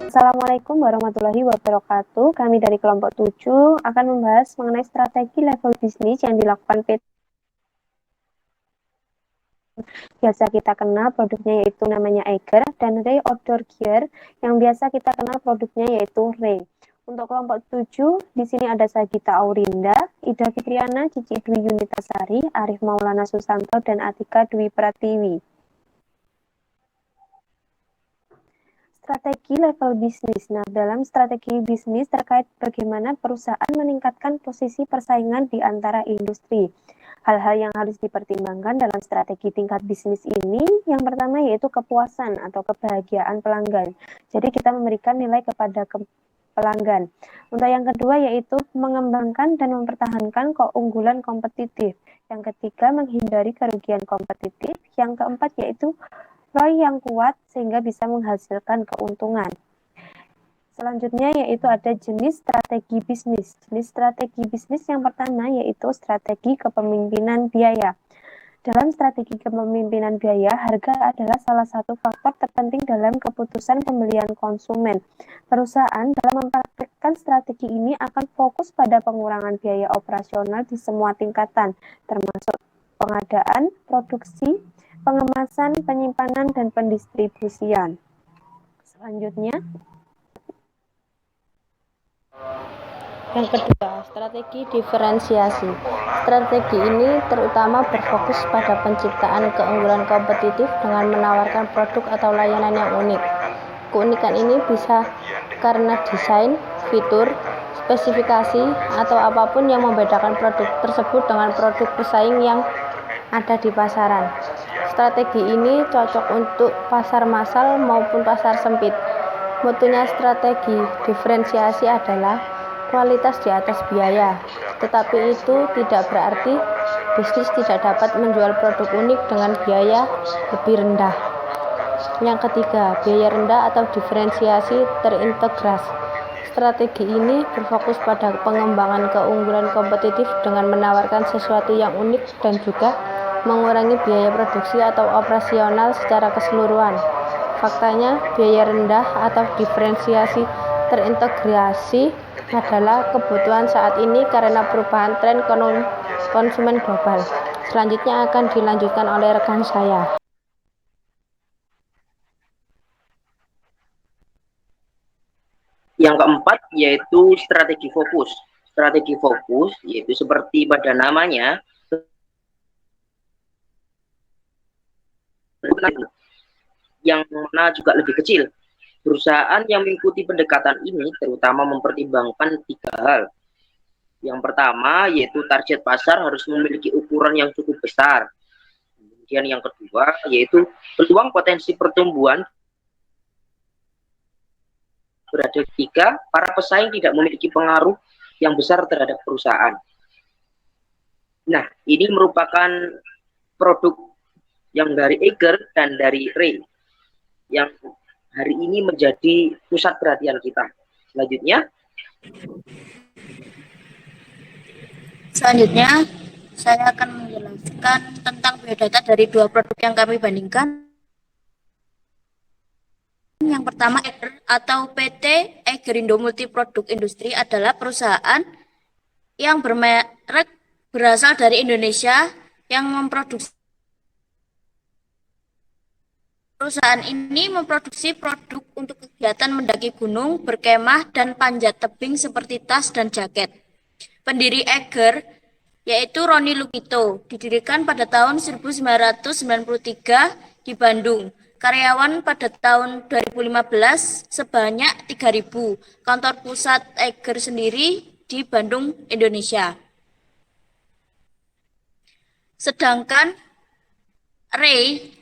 Assalamualaikum warahmatullahi wabarakatuh. Kami dari kelompok 7 akan membahas mengenai strategi level bisnis yang dilakukan PT. Biasa kita kenal produknya yaitu namanya Eiger dan Ray Outdoor Gear yang biasa kita kenal produknya yaitu Ray. Untuk kelompok 7, di sini ada Sagita Aurinda, Ida Fitriana, Cici Dwi Yunitasari, Arif Maulana Susanto, dan Atika Dwi Pratiwi. Strategi level bisnis. Nah, dalam strategi bisnis terkait bagaimana perusahaan meningkatkan posisi persaingan di antara industri. Hal-hal yang harus dipertimbangkan dalam strategi tingkat bisnis ini, yang pertama yaitu kepuasan atau kebahagiaan pelanggan. Jadi kita memberikan nilai kepada pelanggan. Untuk yang kedua yaitu mengembangkan dan mempertahankan keunggulan kompetitif. Yang ketiga menghindari kerugian kompetitif. Yang keempat yaitu ROI yang kuat sehingga bisa menghasilkan keuntungan. Selanjutnya yaitu ada jenis strategi bisnis. Jenis strategi bisnis yang pertama yaitu strategi kepemimpinan biaya. Dalam strategi kepemimpinan biaya, harga adalah salah satu faktor terpenting dalam keputusan pembelian konsumen. Perusahaan dalam mempraktikkan strategi ini akan fokus pada pengurangan biaya operasional di semua tingkatan, termasuk pengadaan, produksi, pengemasan, penyimpanan, dan pendistribusian. Selanjutnya, yang kedua, strategi diferensiasi. Strategi ini terutama berfokus pada penciptaan keunggulan kompetitif dengan menawarkan produk atau layanan yang unik. Keunikan ini bisa karena desain, fitur, spesifikasi, atau apapun yang membedakan produk tersebut dengan produk pesaing yang ada di pasaran. Strategi ini cocok untuk pasar massal maupun pasar sempit. Mutunya strategi diferensiasi adalah kualitas di atas biaya, tetapi itu tidak berarti bisnis tidak dapat menjual produk unik dengan biaya lebih rendah. Yang ketiga, biaya rendah atau diferensiasi terintegrasi. Strategi ini berfokus pada pengembangan keunggulan kompetitif dengan menawarkan sesuatu yang unik dan juga mengurangi biaya produksi atau operasional secara keseluruhan. Faktanya, biaya rendah atau diferensiasi terintegrasi adalah kebutuhan saat ini karena perubahan tren konsumen global. Selanjutnya akan dilanjutkan oleh rekan saya. Yang keempat yaitu strategi fokus. Strategi fokus yaitu seperti pada namanya yang mana juga lebih kecil. Perusahaan yang mengikuti pendekatan ini terutama mempertimbangkan 3 hal. Yang pertama yaitu target pasar harus memiliki ukuran yang cukup besar. Kemudian yang kedua yaitu peluang potensi pertumbuhan berada ketika para pesaing tidak memiliki pengaruh yang besar terhadap perusahaan. Nah, ini merupakan produk yang dari Eiger dan dari Ray yang hari ini menjadi pusat perhatian kita. Selanjutnya, saya akan menjelaskan tentang biodata dari 2 produk yang kami bandingkan. Yang pertama, Eiger atau PT Eigerindo Multiproduk Industri adalah perusahaan yang bermerek berasal dari Indonesia yang memproduksi. Perusahaan ini memproduksi produk untuk kegiatan mendaki gunung, berkemah, dan panjat tebing seperti tas dan jaket. Pendiri Eiger yaitu Roni Lukito, didirikan pada tahun 1993 di Bandung. Karyawan pada tahun 2015 sebanyak 3.000. Kantor pusat Eiger sendiri di Bandung, Indonesia. Sedangkan Ray,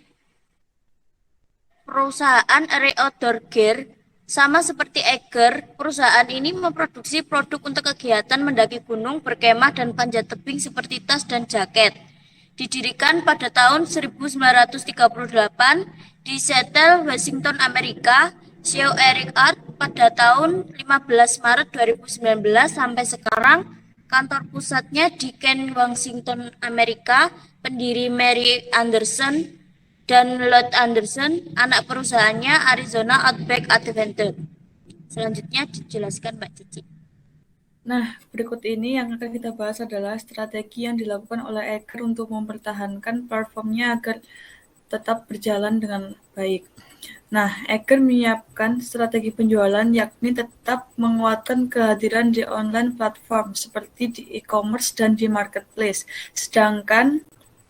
perusahaan Ray Outdoor Gear, sama seperti Eiger, perusahaan ini memproduksi produk untuk kegiatan mendaki gunung, berkemah, dan panjat tebing seperti tas dan jaket. Didirikan pada tahun 1938 di Seattle, Washington, Amerika. CEO Eric Art pada tahun 15 Maret 2019 sampai sekarang. Kantor pusatnya di Kent, Washington, Amerika. Pendiri Mary Anderson dan Lloyd Anderson, anak perusahaannya Arizona Outback Adventure. Selanjutnya dijelaskan Mbak Cici. Nah, berikut ini yang akan kita bahas adalah strategi yang dilakukan oleh Eker untuk mempertahankan platformnya agar tetap berjalan dengan baik. Nah, Eker menyiapkan strategi penjualan yakni tetap menguatkan kehadiran di online platform seperti di e-commerce dan di marketplace. Sedangkan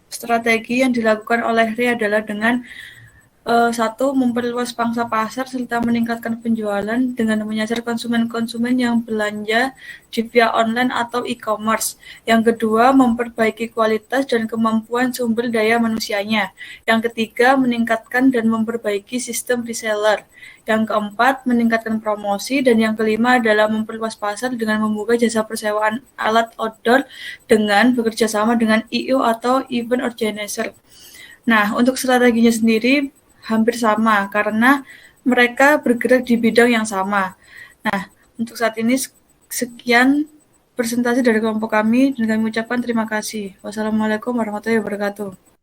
strategi yang dilakukan oleh Ri adalah dengan satu, memperluas pangsa pasar serta meningkatkan penjualan dengan menyasar konsumen-konsumen yang belanja di via online atau e-commerce. Yang kedua, memperbaiki kualitas dan kemampuan sumber daya manusianya. Yang ketiga, meningkatkan dan memperbaiki sistem reseller. Yang keempat, meningkatkan promosi. Dan yang kelima adalah memperluas pasar dengan membuka jasa persewaan alat outdoor dengan bekerja sama dengan EU atau event organizer. Nah, untuk strateginya sendiri hampir sama karena mereka bergerak di bidang yang sama. Nah, untuk saat ini sekian presentasi dari kelompok kami dan kami ucapkan terima kasih. Wassalamualaikum warahmatullahi wabarakatuh.